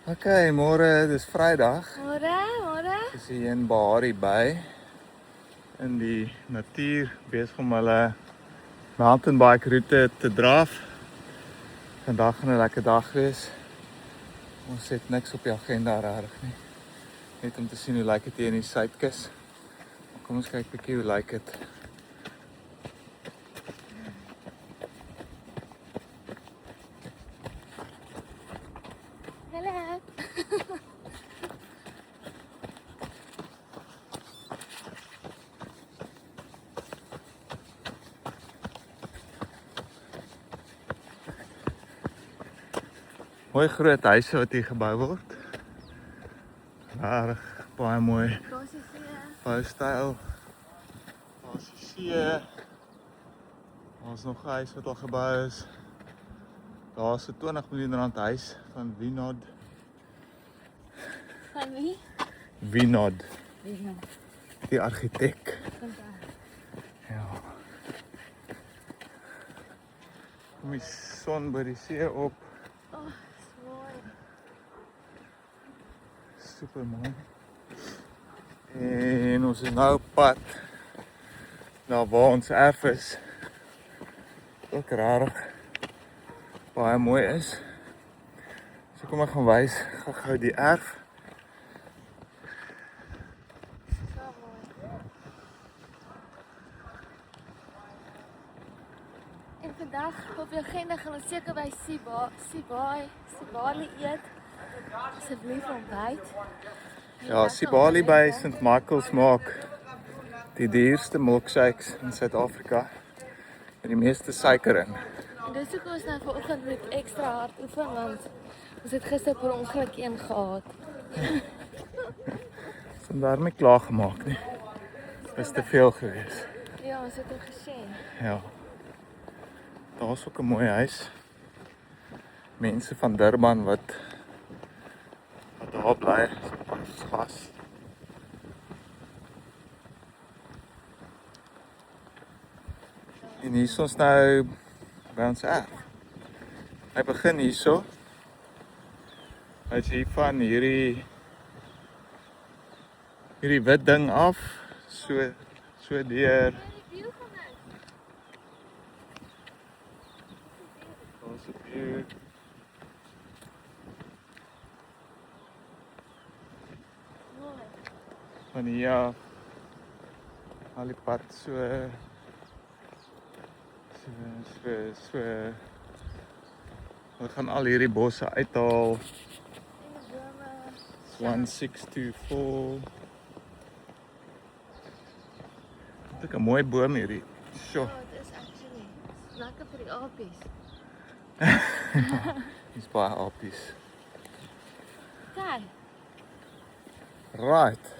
Ok, môre, dis Vrydag. Môre. Dis hier in Bahari Bay. In die natuur besig om hulle mountainbike roete te draf. Vandag gaan 'n lekker dag wees. Ons het niks op die agenda regtig nie. Net om te sien hoe lyk dit hier in die suidkus. Kom ons kyk 'n bietjie hoe lyk dit. Hallo. Mooi groot huise wat hier gebou word. Regtig baie mooi Daar's die see. boustyl. Daar's die see. Daar's nog 'n huis wat al gebou is. Daar's 'n 20 miljoen rand huis van Vinod. Van wie? Vinod, Wie nou? die argitek. Vandag. Ja. Kom die son by die see op. Oh, dis mooi. Super mooi. En ons is nou op pad na waar ons erf is. Ook rarig. Baie mooi is. So kom ek gaan wys gou die erf. So mooi. En vandag op die agenda gaan ons seker by Sibali eet. Asseblief ontbyt. Ja, Sibali by St. Michael's maak die duurste milkshakes in Suid-Afrika. En die meeste suiker in. En dis hoekom ons nou vanoggend met ekstra hard oefen want ons het gister per ongeluk een gehad. Ons het daarmee klaar gemaak nie. Dit was te veel geweest. Ja, ons het hom gesê. Ja. Daar's ook 'n mooi huis. Mense van Durban wat daar bly, ons gas. En hier is ons nou by ons erf. Hy begin hierso. Hy's hier van hierdie wit ding af, so deur. Daar's 'n view. Mooi. Van hier af. Al die pad so we gaan al hierdie bosse uithaal. En die bome. 1624. Dit is 'n mooi boom hierdie. Sjoe, Ja, dit is actually. Dis lekker vir die apies. dis baie apies. Kyk. Right.